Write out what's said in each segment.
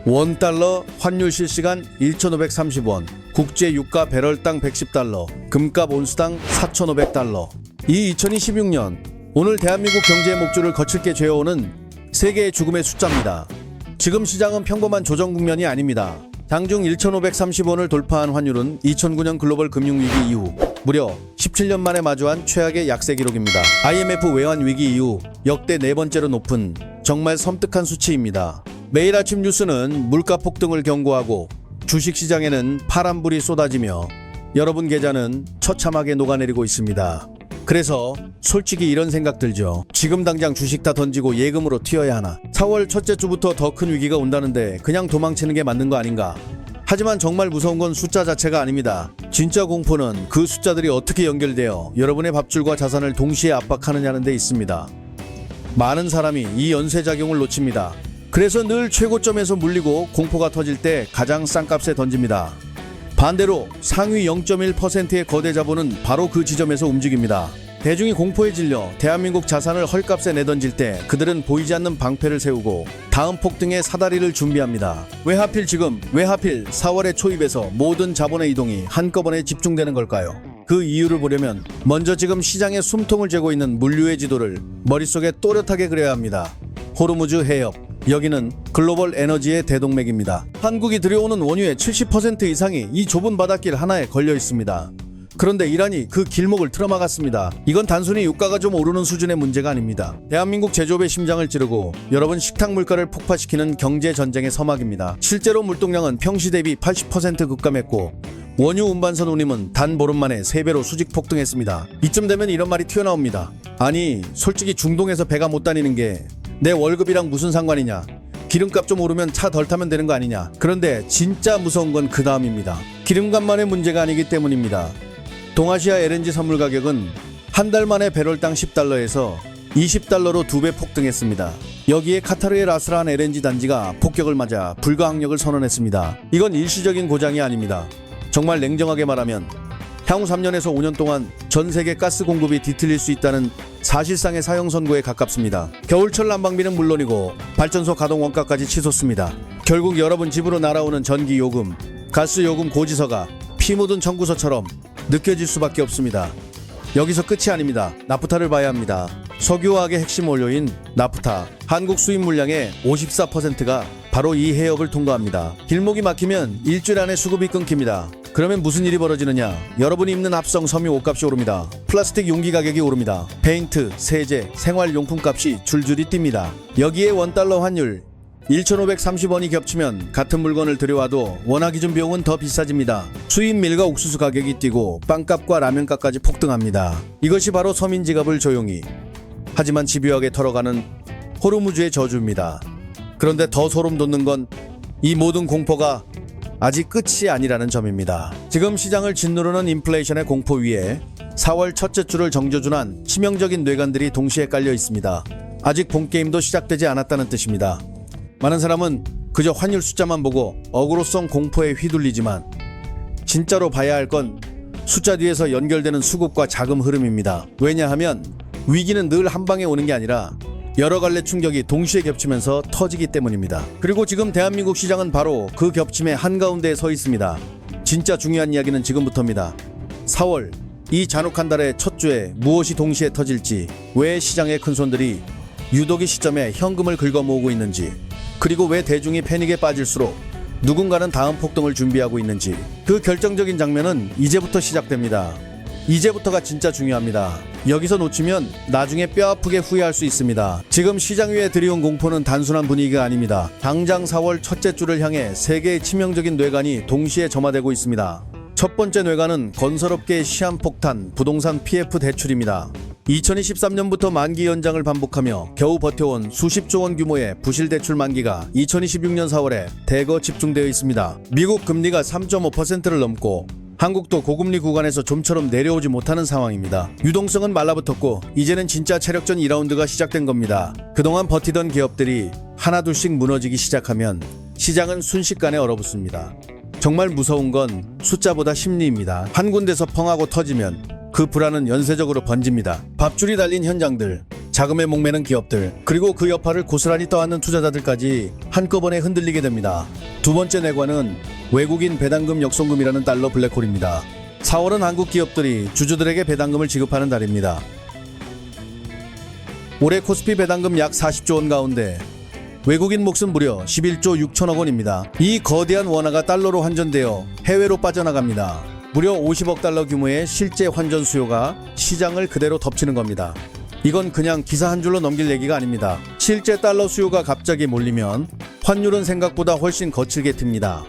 원달러 환율 실시간 1,530원, 국제 유가 배럴당 110달러, 금값 온수당 4,500달러. 이 2026년 오늘 대한민국 경제의 목줄을 거칠게 죄어오는 세계의 죽음의 숫자입니다. 지금 시장은 평범한 조정 국면이 아닙니다. 장중 1,530원을 돌파한 환율은 2009년 글로벌 금융위기 이후 무려 17년 만에 마주한 최악의 약세 기록입니다. IMF 외환 위기 이후 역대 네 번째로 높은 정말 섬뜩한 수치입니다. 매일 아침 뉴스는 물가 폭등을 경고하고 주식시장에는 파란불이 쏟아지며 여러분 계좌는 처참하게 녹아내리고 있습니다. 그래서 솔직히 이런 생각 들죠. 지금 당장 주식 다 던지고 예금으로 튀어야 하나? 4월 첫째 주부터 더 큰 위기가 온다는데 그냥 도망치는 게 맞는 거 아닌가? 하지만 정말 무서운 건 숫자 자체가 아닙니다. 진짜 공포는 그 숫자들이 어떻게 연결되어 여러분의 밥줄과 자산을 동시에 압박하느냐는 데 있습니다. 많은 사람이 이 연쇄작용을 놓칩니다. 그래서 늘 최고점에서 물리고 공포가 터질 때 가장 싼 값에 던집니다. 반대로 상위 0.1%의 거대 자본은 바로 그 지점에서 움직입니다. 대중이 공포에 질려 대한민국 자산을 헐값에 내던질 때 그들은 보이지 않는 방패를 세우고 다음 폭등의 사다리를 준비합니다. 왜 하필 지금, 왜 하필 4월의 초입에서 모든 자본의 이동이 한꺼번에 집중되는 걸까요? 그 이유를 보려면 먼저 지금 시장에 숨통을 재고 있는 물류의 지도를 머릿속에 또렷하게 그려야 합니다. 호르무즈 해협, 여기는 글로벌 에너지의 대동맥입니다. 한국이 들여오는 원유의 70% 이상이 이 좁은 바닷길 하나에 걸려 있습니다. 그런데 이란이 그 길목을 틀어막았습니다. 이건 단순히 유가가 좀 오르는 수준의 문제가 아닙니다. 대한민국 제조업의 심장을 찌르고 여러분 식탁 물가를 폭파시키는 경제전쟁의 서막입니다. 실제로 물동량은 평시 대비 80% 급감했고 원유 운반선 운임은 단 보름 만에 3배로 수직 폭등했습니다. 이쯤 되면 이런 말이 튀어나옵니다. 아니 솔직히 중동에서 배가 못 다니는 게 내 월급이랑 무슨 상관이냐? 기름값 좀 오르면 차 덜 타면 되는 거 아니냐? 그런데 진짜 무서운 건 그 다음입니다. 기름값만의 문제가 아니기 때문입니다. 동아시아 LNG 선물 가격은 한 달 만에 배럴당 10달러에서 20달러로 2배 폭등했습니다. 여기에 카타르의 라스라한 LNG 단지가 폭격을 맞아 불가항력을 선언했습니다. 이건 일시적인 고장이 아닙니다. 정말 냉정하게 말하면 향후 3년에서 5년 동안 전 세계 가스 공급이 뒤틀릴 수 있다는 사실상의 사형 선고에 가깝습니다. 겨울철 난방비는 물론이고 발전소 가동 원가까지 치솟습니다. 결국 여러분 집으로 날아오는 전기 요금, 가스 요금 고지서가 피 묻은 청구서처럼 느껴질 수밖에 없습니다. 여기서 끝이 아닙니다. 나프타를 봐야 합니다. 석유화학의 핵심 원료인 나프타, 한국 수입 물량의 54%가 바로 이 해협을 통과합니다. 길목이 막히면 일주일 안에 수급이 끊깁니다. 그러면 무슨 일이 벌어지느냐? 여러분이 입는 합성 섬유 옷값이 오릅니다. 플라스틱 용기 가격이 오릅니다. 페인트, 세제, 생활용품 값이 줄줄이 뜁니다. 여기에 원달러 환율 1,530원이 겹치면 같은 물건을 들여와도 원화 기준 비용은 더 비싸집니다. 수입 밀과 옥수수 가격이 뛰고 빵값과 라면값까지 폭등합니다. 이것이 바로 서민 지갑을 조용히 하지만 집요하게 털어가는 호르무즈의 저주입니다. 그런데 더 소름 돋는 건 이 모든 공포가 아직 끝이 아니라는 점입니다. 지금 시장을 짓누르는 인플레이션의 공포 위에 4월 첫째 주를 정조준한 치명적인 뇌관들이 동시에 깔려 있습니다. 아직 본게임도 시작되지 않았다는 뜻입니다. 많은 사람은 그저 환율 숫자만 보고 어그로성 공포에 휘둘리지만 진짜로 봐야 할 건 숫자 뒤에서 연결되는 수급과 자금 흐름입니다. 왜냐하면 위기는 늘 한 방에 오는 게 아니라 여러 갈래 충격이 동시에 겹치면서 터지기 때문입니다. 그리고 지금 대한민국 시장은 바로 그 겹침의 한가운데에 서 있습니다. 진짜 중요한 이야기는 지금부터입니다. 4월 이 잔혹한 달의 첫 주에 무엇이 동시에 터질지, 왜 시장의 큰손들이 유독 이 시점에 현금을 긁어 모으고 있는지, 그리고 왜 대중이 패닉에 빠질수록 누군가는 다음 폭등을 준비하고 있는지, 그 결정적인 장면은 이제부터 시작됩니다. 이제부터가 진짜 중요합니다. 여기서 놓치면 나중에 뼈아프게 후회할 수 있습니다. 지금 시장 위에 들이온 공포는 단순한 분위기가 아닙니다. 당장 4월 첫째 주를 향해 세 개의 치명적인 뇌관이 동시에 점화되고 있습니다. 첫 번째 뇌관은 건설업계의 시한폭탄, 부동산 PF 대출입니다. 2023년부터 만기 연장을 반복하며 겨우 버텨온 수십조 원 규모의 부실대출 만기가 2026년 4월에 대거 집중되어 있습니다. 미국 금리가 3.5%를 넘고 한국도 고금리 구간에서 좀처럼 내려오지 못하는 상황입니다. 유동성은 말라붙었고 이제는 진짜 체력전 2라운드가 시작된 겁니다. 그동안 버티던 기업들이 하나둘씩 무너지기 시작하면 시장은 순식간에 얼어붙습니다. 정말 무서운 건 숫자보다 심리입니다. 한 군데서 펑하고 터지면 그 불안은 연쇄적으로 번집니다. 밥줄이 달린 현장들, 자금에 목매는 기업들, 그리고 그 여파를 고스란히 떠안는 투자자들까지 한꺼번에 흔들리게 됩니다. 두 번째 내관은 외국인 배당금 역송금이라는 달러 블랙홀입니다. 4월은 한국 기업들이 주주들에게 배당금을 지급하는 달입니다. 올해 코스피 배당금 약 40조 원 가운데 외국인 몫은 무려 11조 6천억 원입니다. 이 거대한 원화가 달러로 환전되어 해외로 빠져나갑니다. 무려 50억 달러 규모의 실제 환전 수요가 시장을 그대로 덮치는 겁니다. 이건 그냥 기사 한 줄로 넘길 얘기가 아닙니다. 실제 달러 수요가 갑자기 몰리면 환율은 생각보다 훨씬 거칠게 틉니다.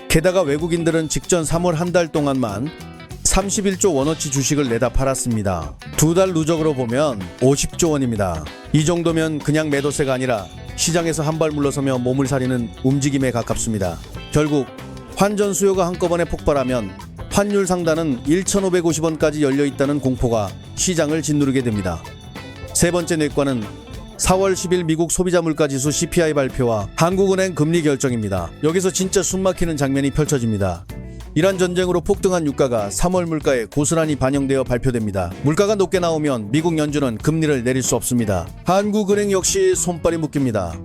게다가 외국인들은 직전 3월 한 달 동안만 31조 원어치 주식을 내다 팔았습니다. 두 달 누적으로 보면 50조 원입니다. 이 정도면 그냥 매도세가 아니라 시장에서 한 발 물러서며 몸을 사리는 움직임에 가깝습니다. 결국 환전 수요가 한꺼번에 폭발하면 환율 상단은 1,550원까지 열려있다는 공포가 시장을 짓누르게 됩니다. 세 번째 뇌관은 4월 10일 미국 소비자 물가지수 CPI 발표와 한국은행 금리 결정입니다. 여기서 진짜 숨막히는 장면이 펼쳐집니다. 이란 전쟁으로 폭등한 유가가 3월 물가에 고스란히 반영되어 발표됩니다. 물가가 높게 나오면 미국 연준은 금리를 내릴 수 없습니다. 한국은행 역시 손발이 묶입니다.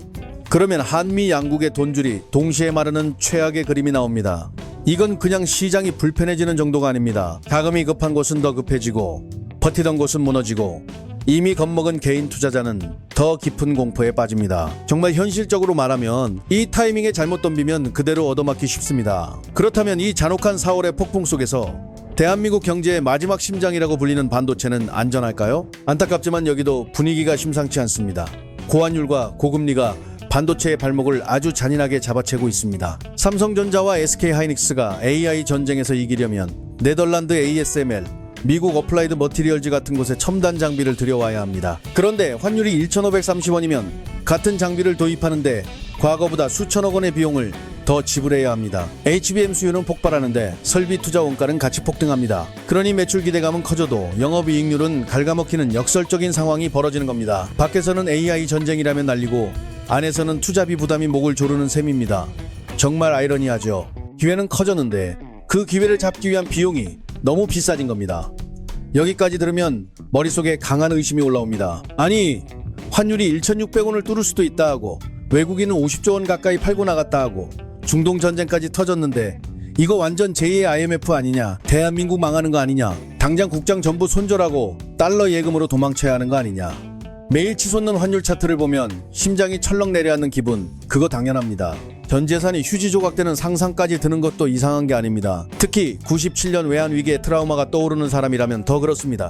그러면 한미 양국의 돈줄이 동시에 마르는 최악의 그림이 나옵니다. 이건 그냥 시장이 불편해지는 정도가 아닙니다. 자금이 급한 곳은 더 급해지고 버티던 곳은 무너지고 이미 겁먹은 개인 투자자는 더 깊은 공포에 빠집니다. 정말 현실적으로 말하면 이 타이밍에 잘못 덤비면 그대로 얻어맞기 쉽습니다. 그렇다면 이 잔혹한 4월의 폭풍 속에서 대한민국 경제의 마지막 심장이라고 불리는 반도체는 안전할까요? 안타깝지만 여기도 분위기가 심상치 않습니다. 고환율과 고금리가 반도체의 발목을 아주 잔인하게 잡아채고 있습니다. 삼성전자와 SK하이닉스가 AI 전쟁에서 이기려면 네덜란드 ASML, 미국 어플라이드 머티리얼즈 같은 곳에 첨단 장비를 들여와야 합니다. 그런데 환율이 1,530원이면 같은 장비를 도입하는데 과거보다 수천억 원의 비용을 더 지불해야 합니다. HBM 수요는 폭발하는데 설비 투자 원가는 같이 폭등합니다. 그러니 매출 기대감은 커져도 영업이익률은 갉아먹히는 역설적인 상황이 벌어지는 겁니다. 밖에서는 AI 전쟁이라면 난리고 안에서는 투자비 부담이 목을 조르는 셈입니다. 정말 아이러니하죠. 기회는 커졌는데 그 기회를 잡기 위한 비용이 너무 비싸진 겁니다. 여기까지 들으면 머릿속에 강한 의심이 올라옵니다. 아니, 환율이 1,600원을 뚫을 수도 있다 하고 외국인은 50조 원 가까이 팔고 나갔다 하고 중동 전쟁까지 터졌는데 이거 완전 제2의 IMF 아니냐? 대한민국 망하는 거 아니냐? 당장 국장 전부 손절하고 달러 예금으로 도망쳐야 하는 거 아니냐? 매일 치솟는 환율 차트를 보면 심장이 철렁 내려앉는 기분, 그거 당연합니다. 전 재산이 휴지 조각되는 상상까지 드는 것도 이상한 게 아닙니다. 특히 97년 외환위기의 트라우마가 떠오르는 사람이라면 더 그렇습니다.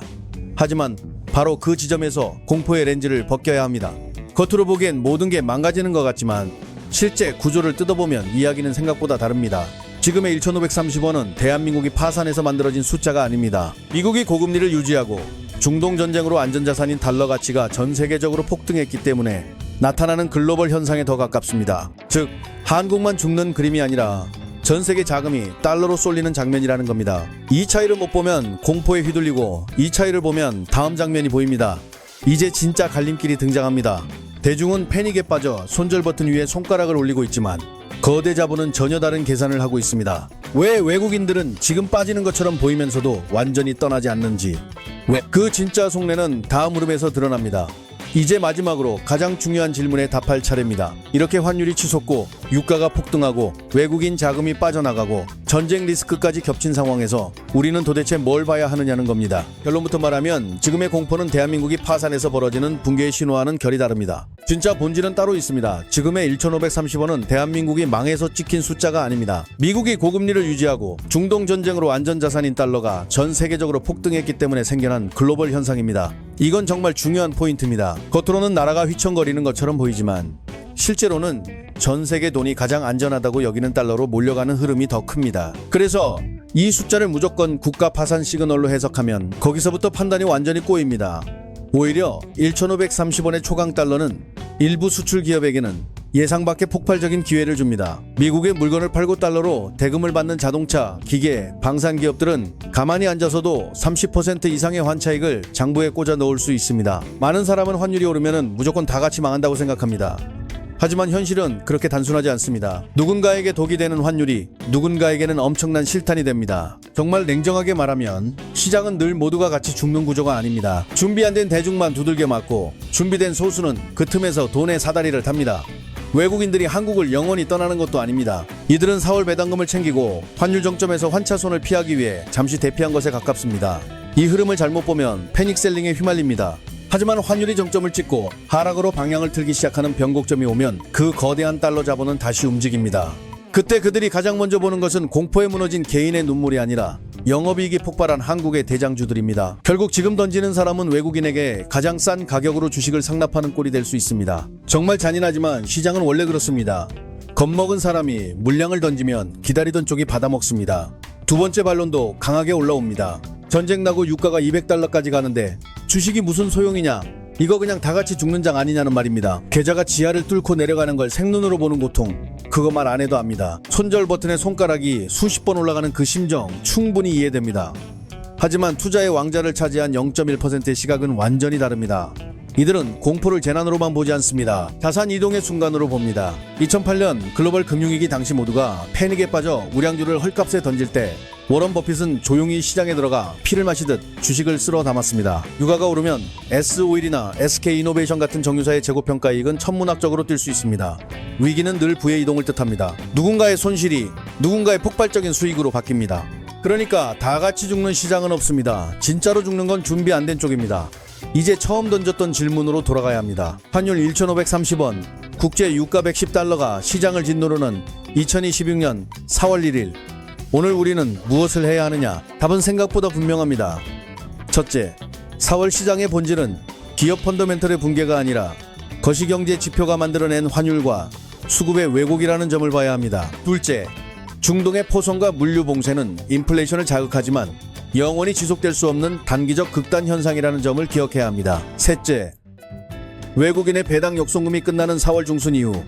하지만 바로 그 지점에서 공포의 렌즈를 벗겨야 합니다. 겉으로 보기엔 모든 게 망가지는 것 같지만 실제 구조를 뜯어보면 이야기는 생각보다 다릅니다. 지금의 1,530원은 대한민국이 파산해서 만들어진 숫자가 아닙니다. 미국이 고금리를 유지하고 중동 전쟁으로 안전자산인 달러 가치가 전 세계적으로 폭등했기 때문에 나타나는 글로벌 현상에 더 가깝습니다. 즉, 한국만 죽는 그림이 아니라 전 세계 자금이 달러로 쏠리는 장면이라는 겁니다. 이 차이를 못 보면 공포에 휘둘리고 이 차이를 보면 다음 장면이 보입니다. 이제 진짜 갈림길이 등장합니다. 대중은 패닉에 빠져 손절 버튼 위에 손가락을 올리고 있지만 거대 자본은 전혀 다른 계산을 하고 있습니다. 왜 외국인들은 지금 빠지는 것처럼 보이면서도 완전히 떠나지 않는지, 왜? 그 진짜 속내는 다음 흐름에서 드러납니다. 이제 마지막으로 가장 중요한 질문에 답할 차례입니다. 이렇게 환율이 치솟고 유가가 폭등하고 외국인 자금이 빠져나가고 전쟁 리스크까지 겹친 상황에서 우리는 도대체 뭘 봐야 하느냐는 겁니다. 결론부터 말하면 지금의 공포는 대한민국이 파산해서 벌어지는 붕괴의 신호와는 결이 다릅니다. 진짜 본질은 따로 있습니다. 지금의 1,530원은 대한민국이 망해서 찍힌 숫자가 아닙니다. 미국이 고금리를 유지하고 중동 전쟁으로 안전자산인 달러가 전 세계적으로 폭등했기 때문에 생겨난 글로벌 현상입니다. 이건 정말 중요한 포인트입니다. 겉으로는 나라가 휘청거리는 것처럼 보이지만 실제로는 전 세계 돈이 가장 안전하다고 여기는 달러로 몰려가는 흐름이 더 큽니다. 그래서 이 숫자를 무조건 국가 파산 시그널로 해석하면 거기서부터 판단이 완전히 꼬입니다. 오히려 1,530원의 초강 달러는 일부 수출 기업에게는 예상 밖의 폭발적인 기회를 줍니다. 미국의 물건을 팔고 달러로 대금을 받는 자동차, 기계, 방산 기업들은 가만히 앉아서도 30% 이상의 환차익을 장부에 꽂아 넣을 수 있습니다. 많은 사람은 환율이 오르면 무조건 다 같이 망한다고 생각합니다. 하지만 현실은 그렇게 단순하지 않습니다. 누군가에게 독이 되는 환율이 누군가에게는 엄청난 실탄이 됩니다. 정말 냉정하게 말하면 시장은 늘 모두가 같이 죽는 구조가 아닙니다. 준비 안 된 대중만 두들겨 맞고 준비된 소수는 그 틈에서 돈의 사다리를 탑니다. 외국인들이 한국을 영원히 떠나는 것도 아닙니다. 이들은 4월 배당금을 챙기고 환율 정점에서 환차손을 피하기 위해 잠시 대피한 것에 가깝습니다. 이 흐름을 잘못 보면 패닉셀링에 휘말립니다. 하지만 환율이 정점을 찍고 하락으로 방향을 틀기 시작하는 변곡점이 오면 그 거대한 달러 자본은 다시 움직입니다. 그때 그들이 가장 먼저 보는 것은 공포에 무너진 개인의 눈물이 아니라 영업이익이 폭발한 한국의 대장주들입니다. 결국 지금 던지는 사람은 외국인에게 가장 싼 가격으로 주식을 상납하는 꼴이 될 수 있습니다. 정말 잔인하지만 시장은 원래 그렇습니다. 겁먹은 사람이 물량을 던지면 기다리던 쪽이 받아먹습니다. 두 번째 반론도 강하게 올라옵니다. 전쟁 나고 유가가 200달러까지 가는데 주식이 무슨 소용이냐? 이거 그냥 다 같이 죽는 장 아니냐는 말입니다. 계좌가 지하를 뚫고 내려가는 걸 생눈으로 보는 고통, 그거 말 안 해도 압니다. 손절 버튼의 손가락이 수십 번 올라가는 그 심정 충분히 이해됩니다. 하지만 투자의 왕자를 차지한 0.1%의 시각은 완전히 다릅니다. 이들은 공포를 재난으로만 보지 않습니다. 자산 이동의 순간으로 봅니다. 2008년 글로벌 금융위기 당시 모두가 패닉에 빠져 우량주를 헐값에 던질 때 워런 버핏은 조용히 시장에 들어가 피를 마시듯 주식을 쓸어 담았습니다. 유가가 오르면 S오일이나 SK이노베이션 같은 정유사의 재고평가 이익은 천문학적으로 뛸 수 있습니다. 위기는 늘 부의 이동을 뜻합니다. 누군가의 손실이 누군가의 폭발적인 수익으로 바뀝니다. 그러니까 다 같이 죽는 시장은 없습니다. 진짜로 죽는 건 준비 안 된 쪽입니다. 이제 처음 던졌던 질문으로 돌아가야 합니다. 환율 1,530원, 국제 유가 110달러가 시장을 짓누르는 2026년 4월 1일. 오늘 우리는 무엇을 해야 하느냐? 답은 생각보다 분명합니다. 첫째, 4월 시장의 본질은 기업 펀더멘털의 붕괴가 아니라 거시경제 지표가 만들어낸 환율과 수급의 왜곡이라는 점을 봐야 합니다. 둘째, 중동의 포성과 물류 봉쇄는 인플레이션을 자극하지만 영원히 지속될 수 없는 단기적 극단 현상이라는 점을 기억해야 합니다. 셋째, 외국인의 배당 역송금이 끝나는 4월 중순 이후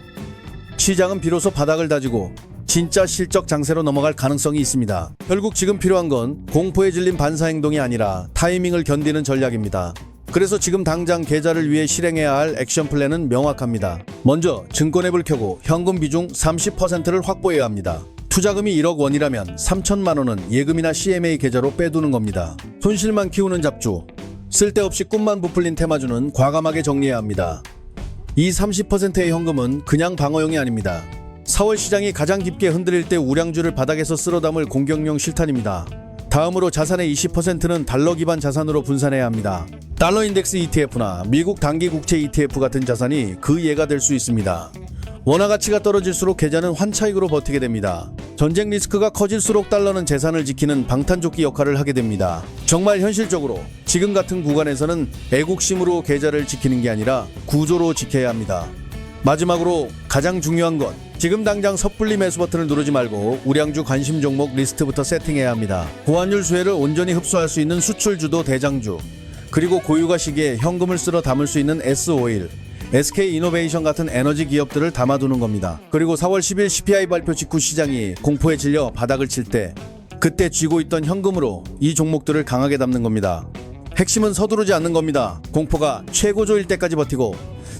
시장은 비로소 바닥을 다지고 진짜 실적 장세로 넘어갈 가능성이 있습니다. 결국 지금 필요한 건 공포에 질린 반사행동이 아니라 타이밍을 견디는 전략입니다. 그래서 지금 당장 계좌를 위해 실행해야 할 액션 플랜은 명확합니다. 먼저 증권앱을 켜고 현금 비중 30%를 확보해야 합니다. 투자금이 1억 원이라면 3천만 원은 예금이나 CMA 계좌로 빼두는 겁니다. 손실만 키우는 잡주, 쓸데없이 꿈만 부풀린 테마주는 과감하게 정리해야 합니다. 이 30%의 현금은 그냥 방어용이 아닙니다. 4월 시장이 가장 깊게 흔들릴 때 우량주를 바닥에서 쓸어담을 공격용 실탄입니다. 다음으로 자산의 20%는 달러 기반 자산으로 분산해야 합니다. 달러 인덱스 ETF나 미국 단기 국채 ETF 같은 자산이 그 예가 될 수 있습니다. 원화 가치가 떨어질수록 계좌는 환차익으로 버티게 됩니다. 전쟁 리스크가 커질수록 달러는 재산을 지키는 방탄조끼 역할을 하게 됩니다. 정말 현실적으로 지금 같은 구간에서는 애국심으로 계좌를 지키는 게 아니라 구조로 지켜야 합니다. 마지막으로 가장 중요한 건 지금 당장 섣불리 매수 버튼을 누르지 말고 우량주 관심 종목 리스트부터 세팅해야 합니다. 고환율 수혜를 온전히 흡수할 수 있는 수출주도 대장주, 그리고 고유가 시기에 현금을 쓸어 담을 수 있는 S오일, SK이노베이션 같은 에너지 기업들을 담아두는 겁니다. 그리고 4월 10일 CPI 발표 직후 시장이 공포에 질려 바닥을 칠 때 그때 쥐고 있던 현금으로 이 종목들을 강하게 담는 겁니다. 핵심은 서두르지 않는 겁니다. 공포가 최고조일 때까지 버티고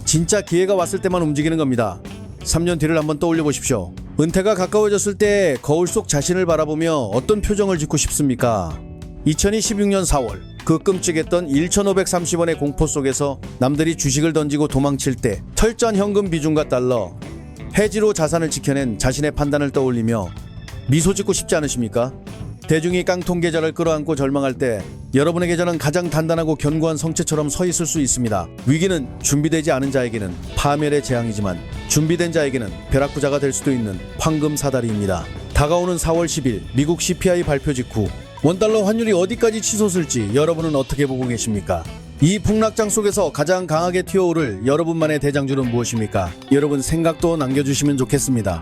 진짜 기회가 왔을 때만 움직이는 겁니다. 3년 뒤를 한번 떠올려 보십시오. 은퇴가 가까워졌을 때 거울 속 자신을 바라보며 어떤 표정을 짓고 싶습니까? 2026년 4월 그 끔찍했던 1,530원의 공포 속에서 남들이 주식을 던지고 도망칠 때 철저한 현금 비중과 달러, 해지로 자산을 지켜낸 자신의 판단을 떠올리며 미소 짓고 싶지 않으십니까? 대중이 깡통 계좌를 끌어안고 절망할 때 여러분의 계좌는 가장 단단하고 견고한 성체처럼 서 있을 수 있습니다. 위기는 준비되지 않은 자에게는 파멸의 재앙이지만 준비된 자에게는 벼락부자가 될 수도 있는 황금 사다리입니다. 다가오는 4월 10일 미국 CPI 발표 직후 원달러 환율이 어디까지 치솟을지 여러분은 어떻게 보고 계십니까? 이 폭락장 속에서 가장 강하게 튀어오를 여러분만의 대장주는 무엇입니까? 여러분 생각도 남겨주시면 좋겠습니다.